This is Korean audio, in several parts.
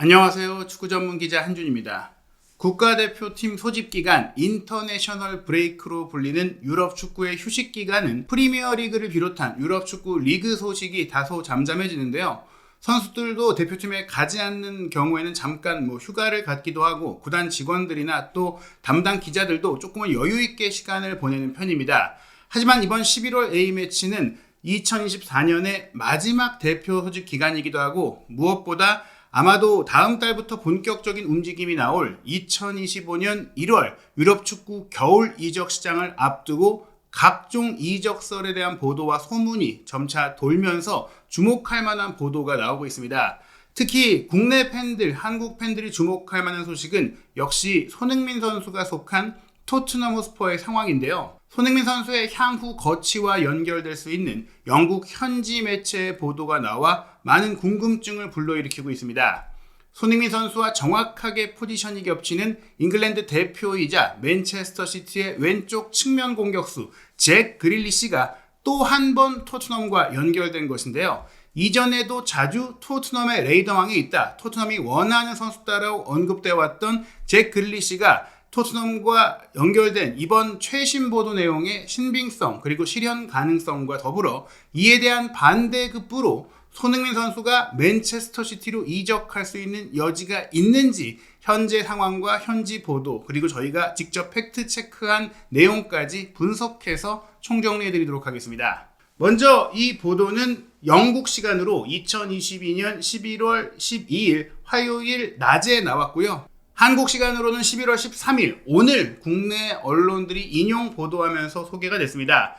안녕하세요. 축구 전문 기자 한준입니다. 국가대표팀 소집기간 인터내셔널 브레이크로 불리는 유럽 축구의 휴식기간은 프리미어리그를 비롯한 유럽 축구 리그 소식이 다소 잠잠해지는데요. 선수들도 대표팀에 가지 않는 경우에는 잠깐 휴가를 갖기도 하고 구단 직원들이나 또 담당 기자들도 조금은 여유있게 시간을 보내는 편입니다. 하지만 이번 11월 A매치는 2024년의 마지막 대표 소집 기간이기도 하고 무엇보다 아마도 다음 달부터 본격적인 움직임이 나올 2025년 1월 유럽 축구 겨울 이적 시장을 앞두고 각종 이적설에 대한 보도와 소문이 점차 돌면서 주목할 만한 보도가 나오고 있습니다. 특히 국내 팬들, 한국 팬들이 주목할 만한 소식은 역시 손흥민 선수가 속한 토트넘 호스퍼의 상황인데요. 손흥민 선수의 향후 거취와 연결될 수 있는 영국 현지 매체의 보도가 나와 많은 궁금증을 불러일으키고 있습니다. 손흥민 선수와 정확하게 포지션이 겹치는 잉글랜드 대표이자 맨체스터 시티의 왼쪽 측면 공격수 잭 그릴리시가 또 한 번 토트넘과 연결된 것인데요. 이전에도 자주 토트넘의 레이더망에 있다, 토트넘이 원하는 선수다라고 언급되어 왔던 잭 그릴리시가 토트넘과 연결된 이번 최신 보도 내용의 신빙성 그리고 실현 가능성과 더불어 이에 대한 반대급부로 손흥민 선수가 맨체스터 시티로 이적할 수 있는 여지가 있는지 현재 상황과 현지 보도 그리고 저희가 직접 팩트 체크한 내용까지 분석해서 총정리해 드리도록 하겠습니다. 먼저 이 보도는 영국 시간으로 2022년 11월 12일 화요일 낮에 나왔고요. 한국 시간으로는 11월 13일 오늘 국내 언론들이 인용 보도하면서 소개가 됐습니다.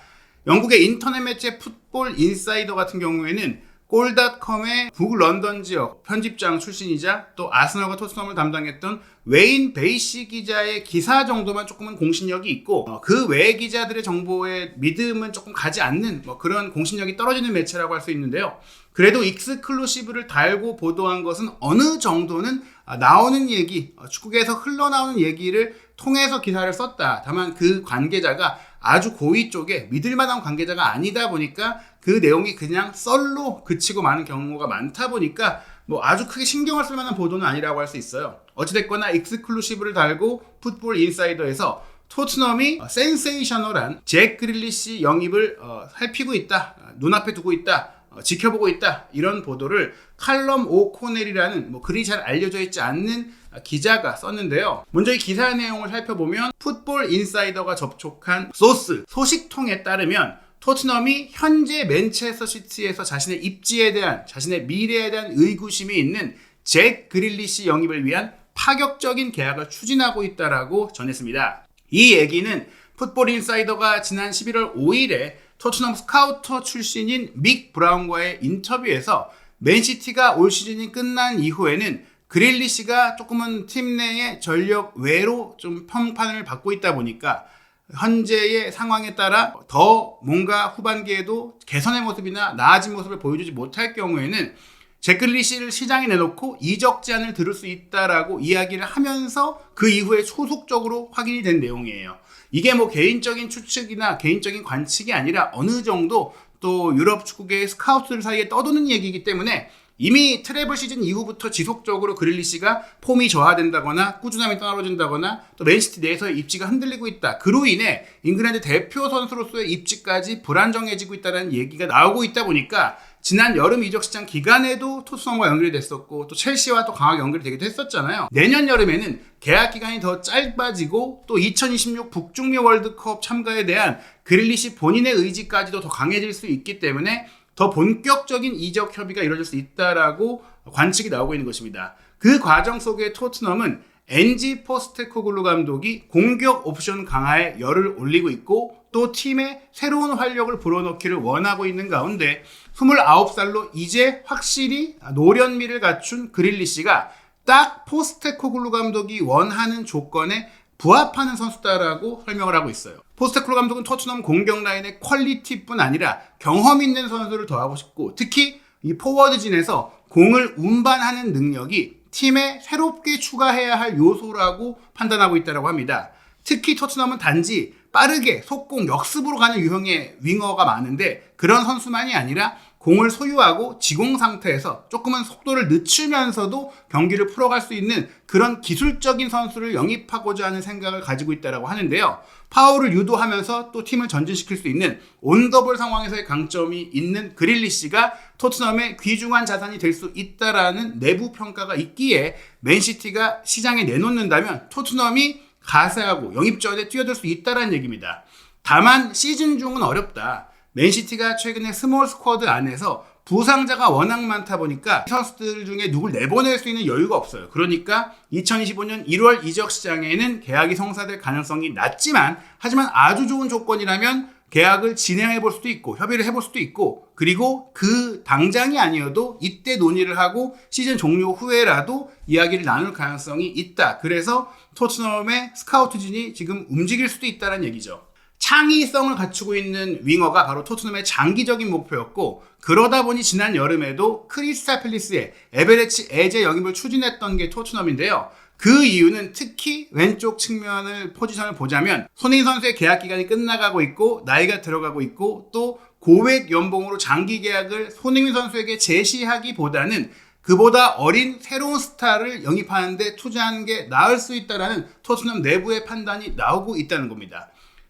영국의 인터넷 매체 풋볼 인사이더 같은 경우에는 골닷컴의 북런던 지역 편집장 출신이자 또 아스널과 토트넘을 담당했던 웨인 베이시 기자의 기사 정도만 조금은 공신력이 있고 그 외 기자들의 정보에 믿음은 조금 가지 않는 그런 공신력이 떨어지는 매체라고 할 수 있는데요. 그래도 익스클루시브를 달고 보도한 것은 어느 정도는 나오는 얘기, 축구계에서 흘러나오는 얘기를 통해서 기사를 썼다. 다만 그 관계자가 아주 고위 쪽에 믿을 만한 관계자가 아니다 보니까 그 내용이 그냥 썰로 그치고 마는 경우가 많다 보니까 아주 크게 신경을 쓸 만한 보도는 아니라고 할 수 있어요. 어찌됐거나 익스클루시브를 달고 풋볼 인사이더에서 토트넘이 센세이셔널한 잭 그릴리시 영입을 살피고 있다, 눈앞에 두고 있다, 지켜보고 있다, 이런 보도를 칼럼 오코넬이라는 글이 잘 알려져 있지 않는 기자가 썼는데요. 먼저 이 기사 내용을 살펴보면 풋볼 인사이더가 접촉한 소식통에 따르면 토트넘이 현재 맨체스터 시티에서 자신의 입지에 대한, 자신의 미래에 대한 의구심이 있는 잭 그릴리시 영입을 위한 파격적인 계약을 추진하고 있다라고 전했습니다. 이 얘기는 풋볼 인사이더가 지난 11월 5일에 토트넘 스카우터 출신인 믹 브라운과의 인터뷰에서 맨시티가 올 시즌이 끝난 이후에는 그릴리시가 조금은 팀 내의 전력 외로 좀 평판을 받고 있다 보니까 현재의 상황에 따라 더 뭔가 후반기에도 개선의 모습이나 나아진 모습을 보여주지 못할 경우에는 잭 그릴리시를 시장에 내놓고 이적 제안을 들을 수 있다라고 이야기를 하면서 그 이후에 소속적으로 확인이 된 내용이에요. 이게 개인적인 추측이나 개인적인 관측이 아니라 어느 정도 또 유럽 축구계의 스카우트들 사이에 떠도는 얘기이기 때문에 이미 트래블 시즌 이후부터 지속적으로 그릴리시가 폼이 저하된다거나 꾸준함이 떨어진다거나 또 맨시티 내에서의 입지가 흔들리고 있다. 그로 인해 잉글랜드 대표 선수로서의 입지까지 불안정해지고 있다는 얘기가 나오고 있다 보니까 지난 여름 이적 시장 기간에도 토트넘과 연결이 됐었고 또 첼시와 또 강하게 연결이 되기도 했었잖아요. 내년 여름에는 계약 기간이 더 짧아지고 또 2026 북중미 월드컵 참가에 대한 그릴리시 본인의 의지까지도 더 강해질 수 있기 때문에 더 본격적인 이적 협의가 이루어질 수 있다라고 관측이 나오고 있는 것입니다. 그 과정 속에 토트넘은 엔지 포스테코글루 감독이 공격 옵션 강화에 열을 올리고 있고 또 팀에 새로운 활력을 불어넣기를 원하고 있는 가운데 29살로 이제 확실히 노련미를 갖춘 그릴리시가 딱 포스테코글루 감독이 원하는 조건에 부합하는 선수다라고 설명을 하고 있어요. 포스테코글루 감독은 토트넘 공격 라인의 퀄리티뿐 아니라 경험 있는 선수를 더하고 싶고 특히 이 포워드진에서 공을 운반하는 능력이 팀에 새롭게 추가해야 할 요소라고 판단하고 있다고 합니다. 특히 토트넘은 단지 빠르게 속공 역습으로 가는 유형의 윙어가 많은데 그런 선수만이 아니라 공을 소유하고 지공 상태에서 조금은 속도를 늦추면서도 경기를 풀어갈 수 있는 그런 기술적인 선수를 영입하고자 하는 생각을 가지고 있다고 하는데요. 파울을 유도하면서 또 팀을 전진시킬 수 있는 온더볼 상황에서의 강점이 있는 그릴리시가 토트넘의 귀중한 자산이 될 수 있다라는 내부 평가가 있기에 맨시티가 시장에 내놓는다면 토트넘이 가세하고 영입전에 뛰어들 수 있다는 얘기입니다. 다만 시즌 중은 어렵다. 맨시티가 최근에 스몰 스쿼드 안에서 부상자가 워낙 많다 보니까 선수들 중에 누굴 내보낼 수 있는 여유가 없어요. 그러니까 2025년 1월 이적 시장에는 계약이 성사될 가능성이 낮지만 하지만 아주 좋은 조건이라면 계약을 진행해 볼 수도 있고 협의를 해볼 수도 있고 그리고 그 당장이 아니어도 이때 논의를 하고 시즌 종료 후에라도 이야기를 나눌 가능성이 있다. 그래서 토트넘의 스카우트진이 지금 움직일 수도 있다는 얘기죠. 창의성을 갖추고 있는 윙어가 바로 토트넘의 장기적인 목표였고 그러다 보니 지난 여름에도 크리스탈 팰리스의 에베레치 에제 영입을 추진했던 게 토트넘인데요. 그 이유는 특히 왼쪽 측면을 포지션을 보자면 손흥민 선수의 계약 기간이 끝나가고 있고 나이가 들어가고 있고 또 고액 연봉으로 장기 계약을 손흥민 선수에게 제시하기보다는 그보다 어린 새로운 스타를 영입하는 데 투자하는 게 나을 수 있다는 토트넘 내부의 판단이 나오고 있다는 겁니다.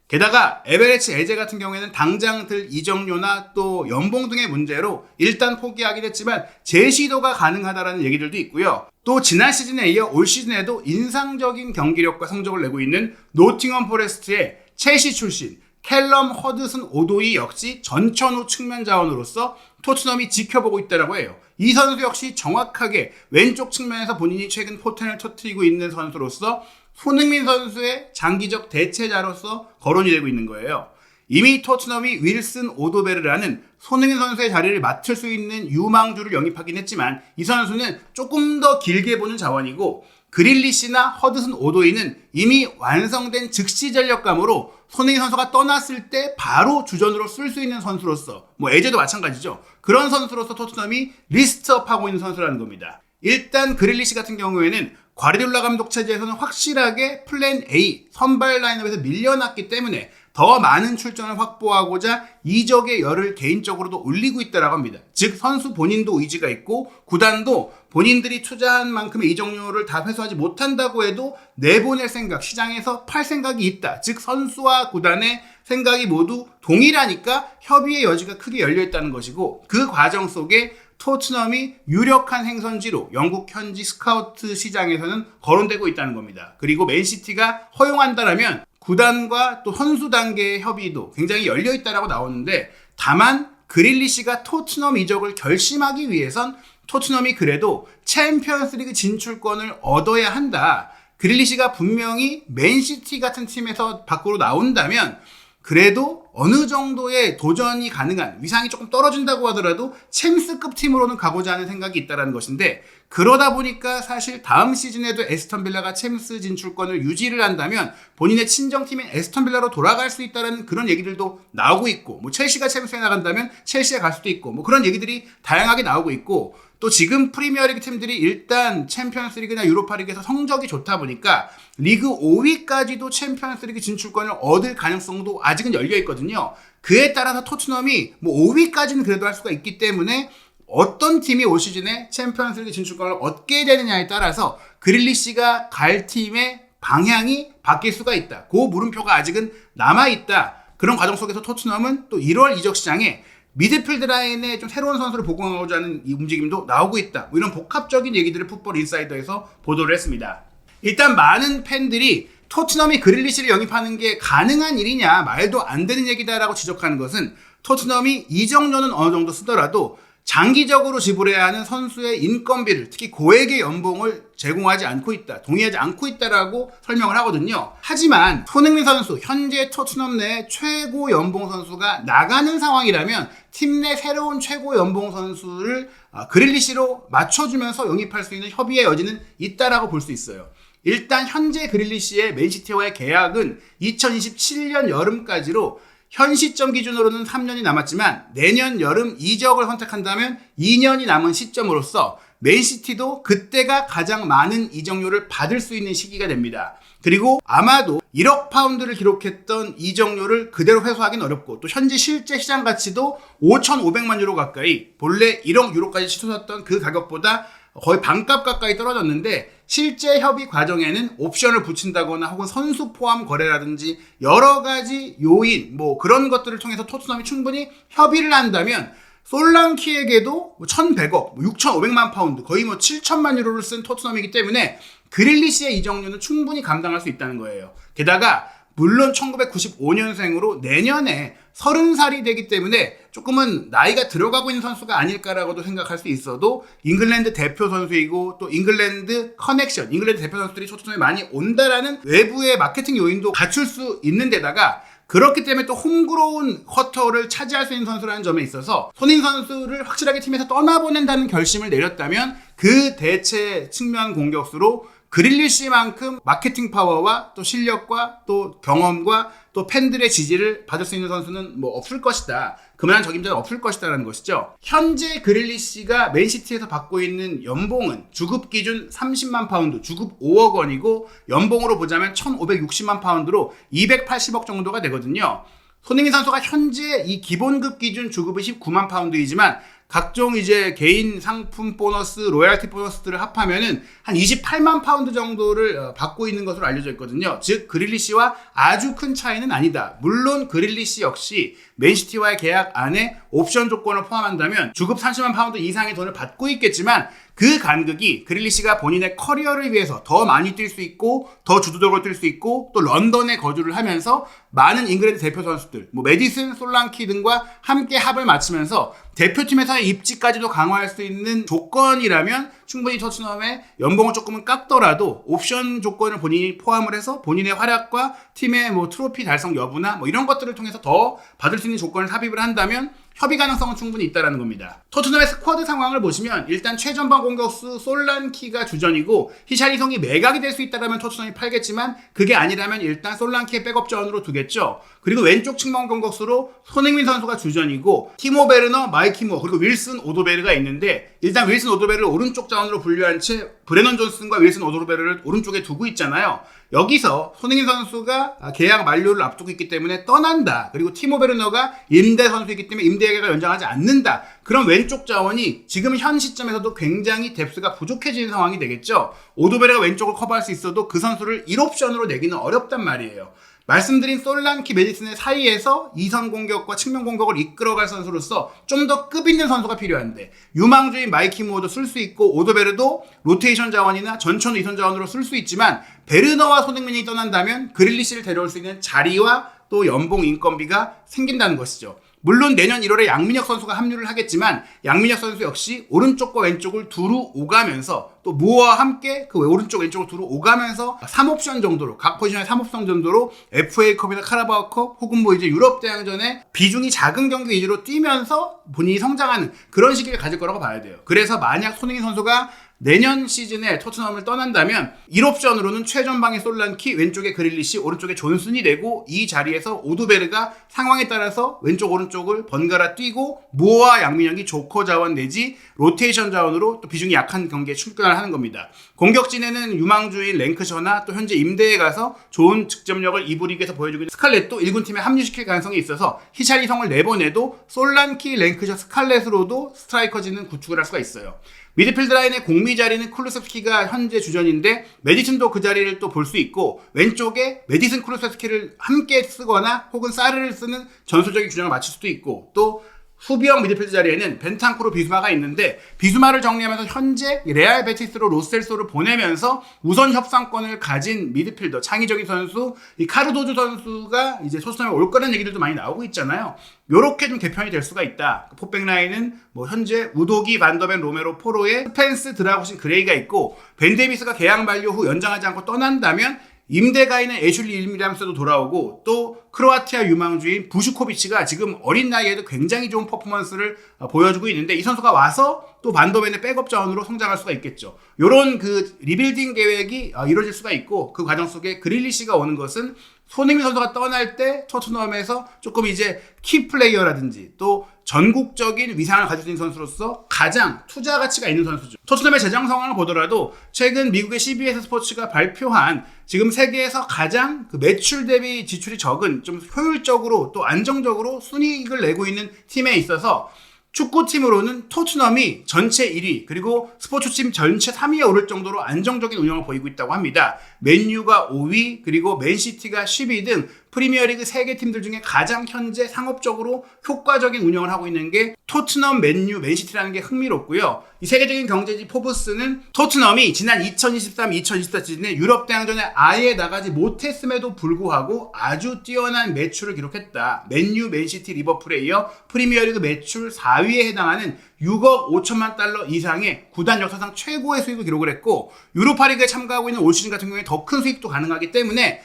게다가 에베레치 에제 같은 경우에는 당장 들 이적료나 또 연봉 등의 문제로 일단 포기하긴 했지만 재시도가 가능하다는 얘기들도 있고요. 또 지난 시즌에 이어 올 시즌에도 인상적인 경기력과 성적을 내고 있는 노팅엄 포레스트의 첼시 출신 캘럼 허드슨 오도이 역시 전천후 측면 자원으로서 토트넘이 지켜보고 있다고 해요. 이 선수 역시 정확하게 왼쪽 측면에서 본인이 최근 포텐을 터뜨리고 있는 선수로서 손흥민 선수의 장기적 대체자로서 거론이 되고 있는 거예요. 이미 토트넘이 윌슨 오도베르라는 손흥민 선수의 자리를 맡을 수 있는 유망주를 영입하긴 했지만 이 선수는 조금 더 길게 보는 자원이고 그릴리시나 허드슨 오도이는 이미 완성된 즉시 전력감으로 손흥민 선수가 떠났을 때 바로 주전으로 쓸 수 있는 선수로서 에제도 마찬가지죠. 그런 선수로서 토트넘이 리스트업하고 있는 선수라는 겁니다. 일단 그릴리시 같은 경우에는 과르디올라 감독 체제에서는 확실하게 플랜 A 선발 라인업에서 밀려났기 때문에 더 많은 출전을 확보하고자 이적의 열을 개인적으로도 올리고 있다고 합니다. 즉 선수 본인도 의지가 있고 구단도 본인들이 투자한 만큼의 이적료를 다 회수하지 못한다고 해도 내보낼 생각, 시장에서 팔 생각이 있다. 즉 선수와 구단의 생각이 모두 동일하니까 협의의 여지가 크게 열려있다는 것이고 그 과정 속에 토트넘이 유력한 행선지로 영국 현지 스카우트 시장에서는 거론되고 있다는 겁니다. 그리고 맨시티가 허용한다라면 구단과 또 선수 단계의 협의도 굉장히 열려있다라고 나오는데 다만 그릴리시가 토트넘 이적을 결심하기 위해선 토트넘이 그래도 챔피언스리그 진출권을 얻어야 한다. 그릴리시가 분명히 맨시티 같은 팀에서 밖으로 나온다면 그래도 어느 정도의 도전이 가능한 위상이 조금 떨어진다고 하더라도 챔스급 팀으로는 가고자 하는 생각이 있다는 것인데 그러다 보니까 사실 다음 시즌에도 에스턴 빌라가 챔스 진출권을 유지를 한다면 본인의 친정팀인 에스턴 빌라로 돌아갈 수 있다는 그런 얘기들도 나오고 있고 첼시가 챔스에 나간다면 첼시에 갈 수도 있고 그런 얘기들이 다양하게 나오고 있고 또 지금 프리미어리그 팀들이 일단 챔피언스리그나 유로파리그에서 성적이 좋다 보니까 리그 5위까지도 챔피언스리그 진출권을 얻을 가능성도 아직은 열려있거든요. 그에 따라서 토트넘이 5위까지는 그래도 할 수가 있기 때문에 어떤 팀이 올 시즌에 챔피언스리그 진출권을 얻게 되느냐에 따라서 그릴리시가 갈 팀의 방향이 바뀔 수가 있다. 그 물음표가 아직은 남아있다. 그런 과정 속에서 토트넘은 또 1월 이적 시장에 미드필드 라인에 좀 새로운 선수를 보강하고자 하는 이 움직임도 나오고 있다. 이런 복합적인 얘기들을 풋볼 인사이더에서 보도를 했습니다. 일단 많은 팬들이 토트넘이 그릴리시를 영입하는 게 가능한 일이냐 말도 안 되는 얘기다라고 지적하는 것은 토트넘이 이적료는 어느 정도 쓰더라도 장기적으로 지불해야 하는 선수의 인건비를 특히 고액의 연봉을 제공하지 않고 있다, 동의하지 않고 있다라고 설명을 하거든요. 하지만 손흥민 선수 현재 토트넘 내 최고 연봉 선수가 나가는 상황이라면 팀 내 새로운 최고 연봉 선수를 그릴리시로 맞춰주면서 영입할 수 있는 협의의 여지는 있다라고 볼 수 있어요. 일단 현재 그릴리시의 맨시티와의 계약은 2027년 여름까지로 현 시점 기준으로는 3년이 남았지만 내년 여름 이적을 선택한다면 2년이 남은 시점으로서 맨시티도 그때가 가장 많은 이적료를 받을 수 있는 시기가 됩니다. 그리고 아마도 1억 파운드를 기록했던 이적료를 그대로 회수하기는 어렵고 또 현재 실제 시장 가치도 5,500만 유로 가까이 본래 1억 유로까지 치솟았던 그 가격보다 거의 반값 가까이 떨어졌는데 실제 협의 과정에는 옵션을 붙인다거나 혹은 선수 포함 거래라든지 여러 가지 요인 뭐 그런 것들을 통해서 토트넘이 충분히 협의를 한다면 솔랑키에게도 1,100억, 6,500만 파운드, 거의 7천만 유로를 쓴 토트넘이기 때문에 그릴리시의 이적료는 충분히 감당할 수 있다는 거예요. 게다가 물론 1995년생으로 내년에 30살이 되기 때문에 조금은 나이가 들어가고 있는 선수가 아닐까라고도 생각할 수 있어도 잉글랜드 대표 선수이고 또 잉글랜드 커넥션, 잉글랜드 대표 선수들이 토트넘에 많이 온다라는 외부의 마케팅 요인도 갖출 수 있는 데다가 그렇기 때문에 또 홈그로운 쿼터를 차지할 수 있는 선수라는 점에 있어서 손흥민 선수를 확실하게 팀에서 떠나보낸다는 결심을 내렸다면 그 대체 측면 공격수로 그릴리시만큼 마케팅 파워와 또 실력과 또 경험과 또 팬들의 지지를 받을 수 있는 선수는 뭐 없을 것이다. 그만한 적임자는 없을 것이다라는 것이죠. 현재 그릴리시가 맨시티에서 받고 있는 연봉은 주급 기준 30만 파운드, 주급 5억 원이고 연봉으로 보자면 1,560만 파운드로 280억 정도가 되거든요. 손흥민 선수가 현재 이 기본급 기준 주급이 19만 파운드이지만 각종 이제 개인 상품 보너스, 로얄티 보너스들을 합하면은 한 28만 파운드 정도를 받고 있는 것으로 알려져 있거든요. 즉 그릴리시와 아주 큰 차이는 아니다. 물론 그릴리시 역시 맨시티와의 계약 안에 옵션 조건을 포함한다면 주급 30만 파운드 이상의 돈을 받고 있겠지만 그 간극이 그릴리시가 본인의 커리어를 위해서 더 많이 뛸 수 있고 더 주도적으로 뛸 수 있고 또 런던에 거주를 하면서 많은 잉글랜드 대표 선수들 뭐 메디슨, 솔랑키 등과 함께 합을 맞추면서 대표팀에서의 입지까지도 강화할 수 있는 조건이라면 충분히 토트넘의 연봉을 조금은 깎더라도 옵션 조건을 본인이 포함을 해서 본인의 활약과 팀의 뭐 트로피 달성 여부나 뭐 이런 것들을 통해서 더 받을 수 있는 조건을 삽입을 한다면 협의 가능성은 충분히 있다는 겁니다. 토트넘의 스쿼드 상황을 보시면 일단 최전방 공격수 솔란키가 주전이고 히샬리송이 매각이 될 수 있다면 토트넘이 팔겠지만 그게 아니라면 일단 솔란키의 백업 자원으로 두겠죠. 그리고 왼쪽 측면 공격수로 손흥민 선수가 주전이고 티모 베르너, 마이키 무어 그리고 윌슨 오도베르가 있는데 일단 윌슨 오도베르를 오른쪽 자원으로 분류한 채 브레넌 존슨과 윌슨 오도베르를 오른쪽에 두고 있잖아요. 여기서 손흥민 선수가 계약 만료를 앞두고 있기 때문에 떠난다. 그리고 티모 베르너가 임대 선수이기 때문에 임대 계약을 연장하지 않는다. 그럼 왼쪽 자원이 지금 현 시점에서도 굉장히 뎁스가 부족해지는 상황이 되겠죠. 오도베르가 왼쪽을 커버할 수 있어도 그 선수를 1옵션으로 내기는 어렵단 말이에요. 말씀드린 솔란키 메디슨의 사이에서 2선 공격과 측면 공격을 이끌어갈 선수로서 좀 더 급 있는 선수가 필요한데 유망주인 마이키 무어도 쓸 수 있고 오도베르도 로테이션 자원이나 전천 2선 자원으로 쓸 수 있지만 베르너와 손흥민이 떠난다면 그릴리시를 데려올 수 있는 자리와 또 연봉 인건비가 생긴다는 것이죠. 물론 내년 1월에 양민혁 선수가 합류를 하겠지만 양민혁 선수 역시 오른쪽과 왼쪽을 두루 오가면서 또 무어와 함께 그 오른쪽 왼쪽을 두루 오가면서 3옵션 정도로 각 포지션의 3옵션 정도로 FA컵이나 카라바오컵 혹은 뭐 이제 유럽 대항전에 비중이 작은 경기 위주로 뛰면서 본인이 성장하는 그런 시기를 가질 거라고 봐야 돼요. 그래서 만약 손흥민 선수가 내년 시즌에 토트넘을 떠난다면 1옵션으로는 최전방에 솔란키, 왼쪽에 그릴리시, 오른쪽에 존슨이 되고 이 자리에서 오도베르가 상황에 따라서 왼쪽 오른쪽을 번갈아 뛰고 무어와 양민혁이 조커 자원 내지 로테이션 자원으로 또 비중이 약한 경기에 출전을 하는 겁니다. 공격진에는 유망주인 랭크셔나 또 현재 임대에 가서 좋은 득점력을 2부 리그에서 보여주고 있는 스칼렛도 1군 팀에 합류시킬 가능성이 있어서 히샬리성을 내보내도 솔란키, 랭크셔, 스칼렛으로도 스트라이커진은 구축을 할 수가 있어요. 미드필드 라인의 공미 자리는 쿨루세스키가 현재 주전인데 메디슨도 그 자리를 또 볼 수 있고 왼쪽에 메디슨 쿨루세스키를 함께 쓰거나 혹은 사르를 쓰는 전술적인 균형을 맞출 수도 있고 또 후비형 미드필드 자리에는 벤탄쿠르 비수마가 있는데 비수마를 정리하면서 현재 레알 베티스로 로셀소를 보내면서 우선 협상권을 가진 미드필더 창의적인 선수 이 카르도즈 선수가 이제 토트넘에 올 거라는 얘기들도 많이 나오고 있잖아요. 요렇게 좀 개편이 될 수가 있다. 포백 라인은 뭐 현재 우도기, 반더벤, 로메로, 포로에 스펜스, 드라고신, 그레이가 있고 벤 데이비스가 계약 만료 후 연장하지 않고 떠난다면 임대가 있는 애슐리 일미람스도 돌아오고 또 크로아티아 유망주인 부슈코비치가 지금 어린 나이에도 굉장히 좋은 퍼포먼스를 보여주고 있는데 이 선수가 와서 또 반더벤의 백업 자원으로 성장할 수가 있겠죠. 요런 그 리빌딩 계획이 이루어질 수가 있고 그 과정 속에 그릴리시가 오는 것은 손흥민 선수가 떠날 때 토트넘에서 조금 이제 키 플레이어라든지 또 전국적인 위상을 가질 수 있는 선수로서 가장 투자 가치가 있는 선수죠. 토트넘의 재정 상황을 보더라도 최근 미국의 CBS 스포츠가 발표한 지금 세계에서 가장 그 매출 대비 지출이 적은 좀 효율적으로 또 안정적으로 순이익을 내고 있는 팀에 있어서 축구팀으로는 토트넘이 전체 1위 그리고 스포츠팀 전체 3위에 오를 정도로 안정적인 운영을 보이고 있다고 합니다. 맨유가 5위 그리고 맨시티가 10위 등 프리미어리그 3개 팀들 중에 가장 현재 상업적으로 효과적인 운영을 하고 있는 게 토트넘, 맨유, 맨시티라는 게 흥미롭고요. 이 세계적인 경제지 포브스는 토트넘이 지난 2023-2024 시즌에 유럽 대항전에 아예 나가지 못했음에도 불구하고 아주 뛰어난 매출을 기록했다. 맨유, 맨시티, 리버풀에 이어 프리미어리그 매출 4위에 해당하는 6억 5천만 달러 이상의 구단 역사상 최고의 수익을 기록을 했고 유로파리그에 참가하고 있는 올 시즌 같은 경우에 더 큰 수익도 가능하기 때문에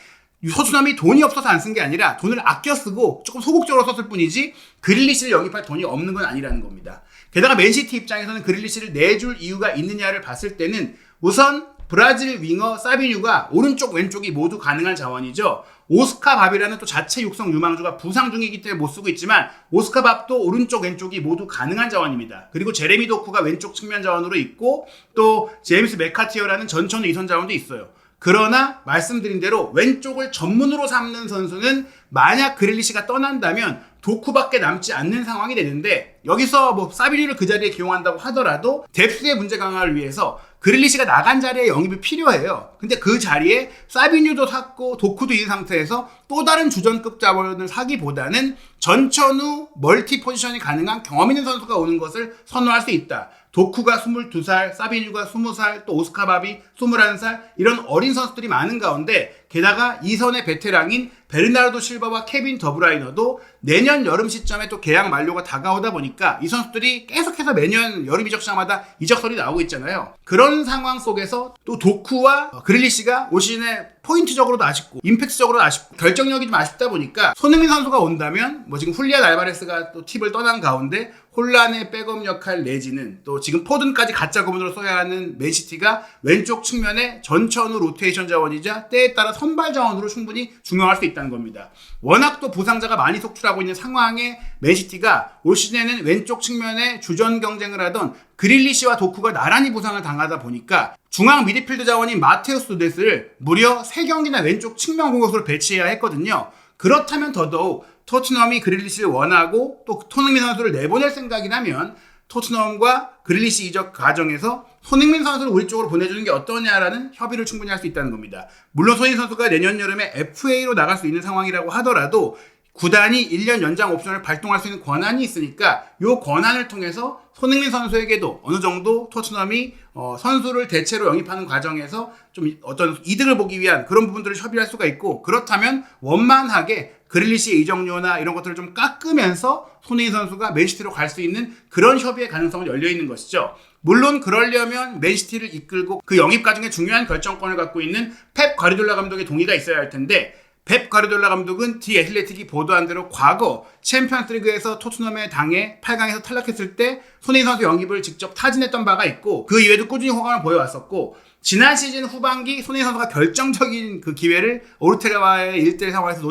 토트넘이 돈이 없어서 안 쓴 게 아니라 돈을 아껴 쓰고 조금 소극적으로 썼을 뿐이지 그릴리시를 영입할 돈이 없는 건 아니라는 겁니다. 게다가 맨시티 입장에서는 그릴리시를 내줄 이유가 있느냐를 봤을 때는 우선 브라질 윙어 사비뉴가 오른쪽 왼쪽이 모두 가능한 자원이죠. 오스카 밥이라는 또 자체 육성 유망주가 부상 중이기 때문에 못 쓰고 있지만 오스카 밥도 오른쪽 왼쪽이 모두 가능한 자원입니다. 그리고 제레미 도쿠가 왼쪽 측면 자원으로 있고 또 제임스 메카티어라는 전천후 이선 자원도 있어요. 그러나 말씀드린 대로 왼쪽을 전문으로 삼는 선수는 만약 그릴리시가 떠난다면 도쿠밖에 남지 않는 상황이 되는데 여기서 뭐 사비뉴를 그 자리에 기용한다고 하더라도 뎁스의 문제 강화를 위해서 그릴리시가 나간 자리에 영입이 필요해요. 근데 그 자리에 사비뉴도 샀고 도쿠도 있는 상태에서 또 다른 주전급 자원을 사기보다는 전천후 멀티 포지션이 가능한 경험 있는 선수가 오는 것을 선호할 수 있다. 도쿠가 22살, 사비뉴가 20살, 또 오스카밥이 21살 이런 어린 선수들이 많은 가운데 게다가 이선의 베테랑인 베르나르도 실바와 케빈 더브라이너도 내년 여름 시점에 또 계약 만료가 다가오다 보니까 이 선수들이 계속해서 매년 여름 이적 시장마다 이적설이 나오고 있잖아요. 그런 상황 속에서 또 도쿠와 그릴리시가 올 시즌에 포인트적으로도 아쉽고 임팩트적으로도 아쉽고 결정력이 좀 아쉽다 보니까 손흥민 선수가 온다면 뭐 지금 훌리안 알바레스가 또 팁을 떠난 가운데 혼란의 백업 역할 내지는 또 지금 포든까지 가짜 고문으로 써야 하는 맨시티가 왼쪽 측면에 전천후 로테이션 자원이자 때에 따라 선발 자원으로 충분히 중용할 수 있다는 겁니다. 워낙 또 부상자가 많이 속출하고 있는 상황에 맨시티가 올 시즌에는 왼쪽 측면에 주전 경쟁을 하던 그릴리시와 도쿠가 나란히 부상을 당하다 보니까 중앙 미드필드 자원인 마테우스 누데스를 무려 3경기나 왼쪽 측면 공격수로 배치해야 했거든요. 그렇다면 더더욱 토트넘이 그릴리시를 원하고 또 손흥민 선수를 내보낼 생각이라면 토트넘과 그릴리시 이적 과정에서 손흥민 선수를 우리 쪽으로 보내주는 게 어떠냐라는 협의를 충분히 할 수 있다는 겁니다. 물론 손흥민 선수가 내년 여름에 FA로 나갈 수 있는 상황이라고 하더라도 구단이 1년 연장 옵션을 발동할 수 있는 권한이 있으니까 이 권한을 통해서 손흥민 선수에게도 어느 정도 토트넘이 선수를 대체로 영입하는 과정에서 좀 어떤 이득을 보기 위한 그런 부분들을 협의할 수가 있고 그렇다면 원만하게 그릴리시의 이적료나 이런 것들을 좀 깎으면서 손흥민 선수가 맨시티로 갈 수 있는 그런 협의의 가능성은 열려있는 것이죠. 물론 그러려면 맨시티를 이끌고 그 영입 과정에 중요한 결정권을 갖고 있는 펩 과르디올라 감독의 동의가 있어야 할 텐데 펩 과르디올라 감독은 디 애틀레틱이 보도한 대로 과거 챔피언스리그에서 토트넘에 당해 8강에서 탈락했을 때 손흥민 선수 영입을 직접 타진했던 바가 있고 그 이외에도 꾸준히 호감을 보여왔었고 지난 시즌 후반기 손흥민 선수가 결정적인 그 기회를 오르테가와의 1대1 상황에서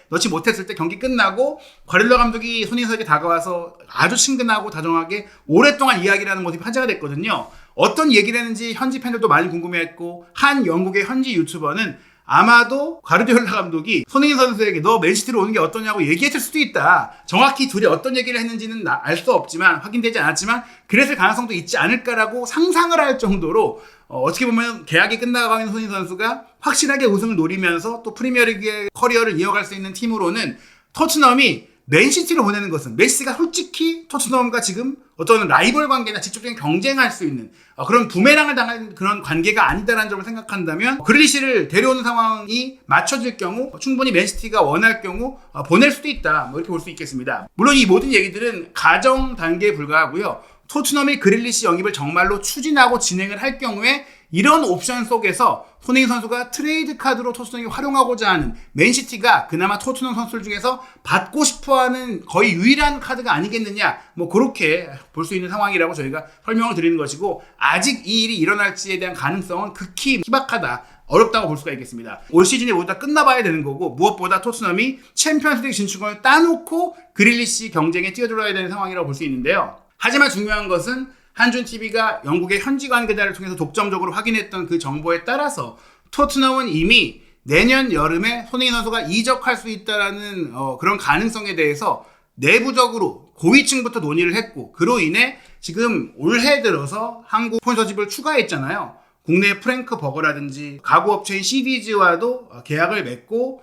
넣지 못했을 때 경기 끝나고 과르디올라 감독이 손흥민 선수에게 다가와서 아주 친근하고 다정하게 오랫동안 이야기를 하는 모습이 화제가 됐거든요. 어떤 얘기를 했는지 현지 팬들도 많이 궁금해했고 한 영국의 현지 유튜버는 아마도 과르디올라 감독이 손흥민 선수에게 너 맨시티로 오는 게 어떠냐고 얘기했을 수도 있다. 정확히 둘이 어떤 얘기를 했는지는 알 수 없지만 확인되지 않았지만 그랬을 가능성도 있지 않을까라고 상상을 할 정도로 어떻게 보면 계약이 끝나가는 손흥민 선수가 확실하게 우승을 노리면서 또 프리미어리그의 커리어를 이어갈 수 있는 팀으로는 토트넘이 맨시티로 보내는 것은 메시가 솔직히 토트넘과 지금 어떤 라이벌 관계나 직접적인 경쟁할 수 있는 그런 부메랑을 당하는 그런 관계가 아니다라는 점을 생각한다면 그릴리시를 데려오는 상황이 맞춰질 경우 충분히 맨시티가 원할 경우 보낼 수도 있다 뭐 이렇게 볼 수 있겠습니다. 물론 이 모든 얘기들은 가정 단계에 불과하고요. 토트넘이 그릴리시 영입을 정말로 추진하고 진행을 할 경우에 이런 옵션 속에서 손흥민 선수가 트레이드 카드로 토트넘이 활용하고자 하는 맨시티가 그나마 토트넘 선수들 중에서 받고 싶어하는 거의 유일한 카드가 아니겠느냐 뭐 그렇게 볼 수 있는 상황이라고 저희가 설명을 드리는 것이고 아직 이 일이 일어날지에 대한 가능성은 극히 희박하다 어렵다고 볼 수가 있겠습니다. 올 시즌이 모두 다 끝나봐야 되는 거고 무엇보다 토트넘이 챔피언스리그 진출권을 따놓고 그릴리시 경쟁에 뛰어들어야 되는 상황이라고 볼 수 있는데요. 하지만 중요한 것은 한준TV가 영국의 현지 관계자를 통해서 독점적으로 확인했던 그 정보에 따라서 토트넘은 이미 내년 여름에 손흥민 선수가 이적할 수 있다라는 그런 가능성에 대해서 내부적으로 고위층부터 논의를 했고 그로 인해 지금 올해 들어서 한국 스폰서십을 추가했잖아요. 국내 프랭크 버거라든지 가구업체인 CDG와도 계약을 맺고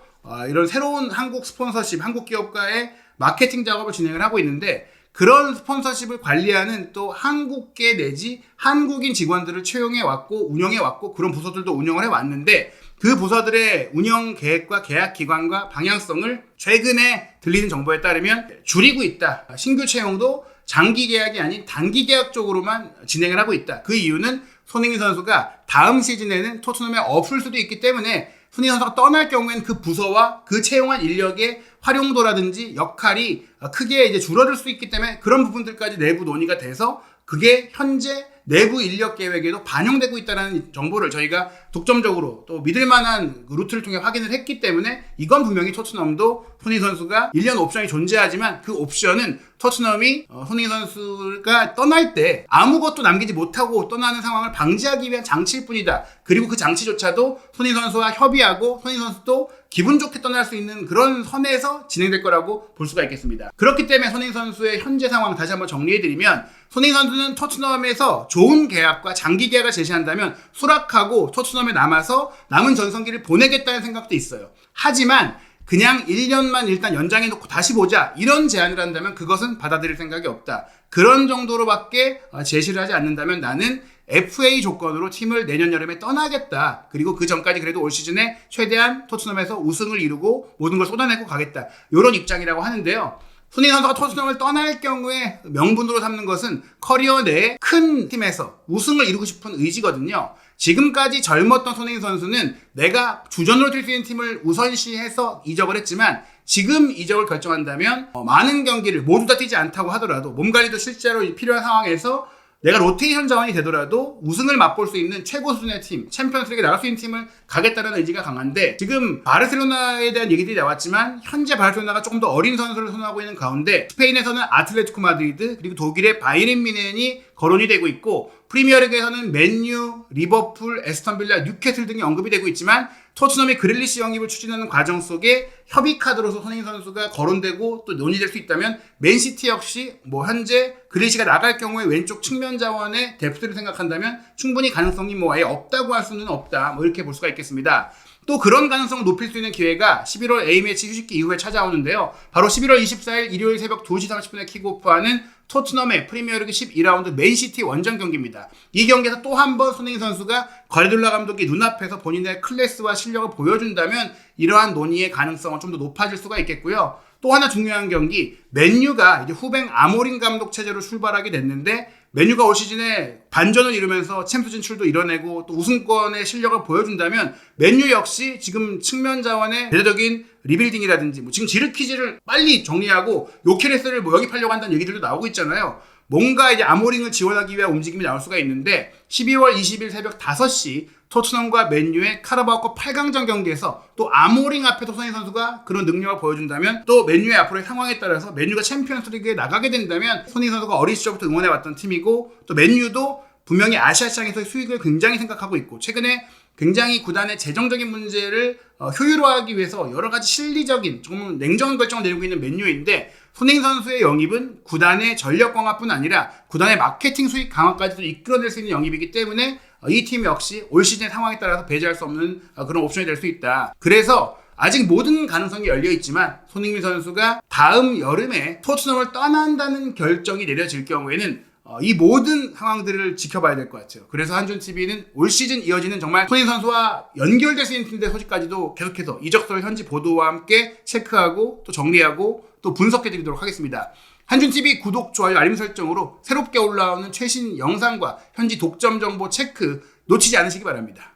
이런 새로운 한국 스폰서십, 한국 기업과의 마케팅 작업을 진행을 하고 있는데 그런 스폰서십을 관리하는 또 한국계 내지 한국인 직원들을 채용해 왔고 운영해 왔고 그런 부서들도 운영을 해 왔는데 그 부서들의 운영 계획과 계약 기관과 방향성을 최근에 들리는 정보에 따르면 줄이고 있다. 신규 채용도 장기 계약이 아닌 단기 계약 쪽으로만 진행을 하고 있다. 그 이유는 손흥민 선수가 다음 시즌에는 토트넘에 없을 수도 있기 때문에 손흥민 선수가 떠날 경우에는 그 부서와 그 채용한 인력의 활용도라든지 역할이 크게 이제 줄어들 수 있기 때문에 그런 부분들까지 내부 논의가 돼서 그게 현재 내부 인력 계획에도 반영되고 있다는 정보를 저희가 독점적으로 또 믿을 만한 루트를 통해 확인을 했기 때문에 이건 분명히 토트넘도 손흥민 선수가 1년 옵션이 존재하지만 그 옵션은 토트넘이 손흥민 선수가 떠날 때 아무것도 남기지 못하고 떠나는 상황을 방지하기 위한 장치일 뿐이다. 그리고 그 장치조차도 손흥민 선수와 협의하고 손흥민 선수도 기분 좋게 떠날 수 있는 그런 선에서 진행될 거라고 볼 수가 있겠습니다. 그렇기 때문에 손흥민 선수의 현재 상황 다시 한번 정리해드리면 손흥민 선수는 토트넘에서 좋은 계약과 장기 계약을 제시한다면 수락하고 토트넘에 남아서 남은 전성기를 보내겠다는 생각도 있어요. 하지만 그냥 1년만 일단 연장해놓고 다시 보자 이런 제안을 한다면 그것은 받아들일 생각이 없다. 그런 정도로밖에 제시를 하지 않는다면 나는 FA 조건으로 팀을 내년 여름에 떠나겠다. 그리고 그 전까지 그래도 올 시즌에 최대한 토트넘에서 우승을 이루고 모든 걸 쏟아내고 가겠다. 이런 입장이라고 하는데요. 손흥민 선수가 토트넘을 떠날 경우에 명분으로 삼는 것은 커리어 내에 큰 팀에서 우승을 이루고 싶은 의지거든요. 지금까지 젊었던 손흥민 선수는 내가 주전으로 뛸 수 있는 팀을 우선시해서 이적을 했지만 지금 이적을 결정한다면 많은 경기를 모두 다 뛰지 않다고 하더라도 몸 관리도 실제로 필요한 상황에서 내가 로테이션 자원이 되더라도 우승을 맛볼 수 있는 최고 수준의 팀, 챔피언스리그에 나갈 수 있는 팀을 가겠다는 의지가 강한데 지금 바르셀로나에 대한 얘기들이 나왔지만 현재 바르셀로나가 조금 더 어린 선수를 선호하고 있는 가운데 스페인에서는 아틀레티코 마드리드 그리고 독일의 바이에른 뮌헨이 거론이 되고 있고 프리미어리그에서는 맨유, 리버풀, 에스턴 빌라, 뉴캐슬 등이 언급이 되고 있지만 토트넘이 그릴리시 영입을 추진하는 과정 속에 협의 카드로서 손흥민 선수가 거론되고 또 논의될 수 있다면 맨시티 역시 현재 그릴리시가 나갈 경우에 왼쪽 측면 자원의 데프트를 생각한다면 충분히 가능성이 아예 없다고 할 수는 없다. 이렇게 볼 수가 있겠습니다. 또 그런 가능성을 높일 수 있는 기회가 11월 A매치 휴식기 이후에 찾아오는데요. 바로 11월 24일 일요일 새벽 2시 30분에 킥오프하는 토트넘의 프리미어리그 12라운드 맨시티 원정 경기입니다. 이 경기에서 또 한 번 손흥민 선수가 과르디올라 감독이 눈앞에서 본인의 클래스와 실력을 보여준다면 이러한 논의의 가능성은 좀 더 높아질 수가 있겠고요. 또 하나 중요한 경기, 맨유가 이제 후뱅 아모린 감독 체제로 출발하게 됐는데 맨유가 올 시즌에 반전을 이루면서 챔스 진출도 이뤄내고 또 우승권의 실력을 보여준다면 맨유 역시 지금 측면 자원의 대대적인 리빌딩이라든지 지금 지르키즈를 빨리 정리하고 요케레스를 영입하려고 한다는 얘기들도 나오고 있잖아요. 뭔가 이제 아모링을 지원하기 위한 움직임이 나올 수가 있는데 12월 20일 새벽 5시 토트넘과 맨유의 카라바오컵 8강전 경기에서 또 아모링 앞에 손흥민 선수가 그런 능력을 보여준다면 또 맨유의 앞으로의 상황에 따라서 맨유가 챔피언스리그에 나가게 된다면 손흥민 선수가 어린 시절부터 응원해왔던 팀이고 또 맨유도 분명히 아시아 시장에서의 수익을 굉장히 생각하고 있고 최근에 굉장히 구단의 재정적인 문제를 효율화하기 위해서 여러 가지 실리적인 조금 냉정한 결정을 내리고 있는 맨유인데 손흥민 선수의 영입은 구단의 전력 강화뿐 아니라 구단의 마케팅 수익 강화까지도 이끌어낼 수 있는 영입이기 때문에 이 팀 역시 올 시즌의 상황에 따라서 배제할 수 없는 그런 옵션이 될 수 있다. 그래서 아직 모든 가능성이 열려있지만 손흥민 선수가 다음 여름에 토트넘을 떠난다는 결정이 내려질 경우에는 이 모든 상황들을 지켜봐야 될 것 같아요. 그래서 한준TV는 올 시즌 이어지는 정말 손흥민 선수와 연결될 수 있는 팀들 소식까지도 계속해서 이적설 현지 보도와 함께 체크하고 또 정리하고 또 분석해드리도록 하겠습니다. 한준TV 구독, 좋아요, 알림 설정으로 새롭게 올라오는 최신 영상과 현지 독점 정보 체크 놓치지 않으시기 바랍니다.